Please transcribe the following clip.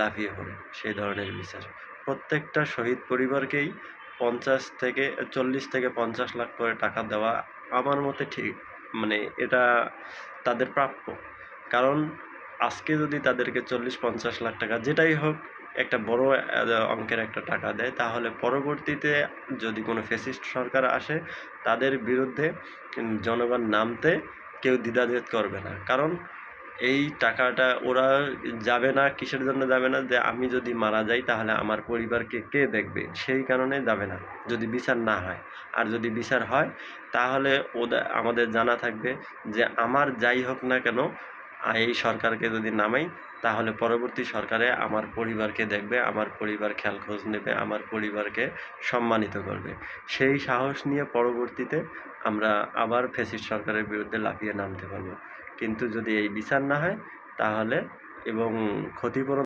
লাফিয়ে পড়ে সেই ধরনের বিচার। প্রত্যেকটা শহীদ পরিবারকেই 40 থেকে 50 লাখ করে টাকা দেওয়া আমার মতে ঠিক মানে এটা তাদের প্রাপ্য। কারণ আজকে যদি তাদেরকে 40-50 লাখ টাকা যেটাই হোক একটা বড় অঙ্কের একটা টাকা দেয়, তাহলে পরবর্তীতে যদি কোনো ফ্যাসিস্ট সরকার আসে তাদের বিরুদ্ধে জনগণ নামতে কেউ দ্বিধাদ্বন্দ্ব করবে না। কারণ এই টাকাটা ওরা যাবে না, কিসের জন্য যাবে না? যে আমি যদি মারা যাই তাহলে আমার পরিবারকে কে দেখবে? সেই কারণে যাবে না, যদি বিচার না হয়। আর যদি বিচার হয় তাহলে আমাদের জানা থাকবে যে আমার যাই হোক না কেন এই সরকারকে যদি নামাই তাহলে পরবর্তী সরকারে আমার পরিবারকে দেখবে, আমার পরিবার খেয়াল খোঁজ নেবে, আমার পরিবারকে সম্মানিত করবে। সেই সাহস নিয়ে পরবর্তীতে আমরা আবার ফ্যাসিস্ট সরকারের বিরুদ্ধে লাফিয়ে নামতে পারবো। কিন্তু যদি এই বিচার না হয় তাহলে এবং ক্ষতিপূরণ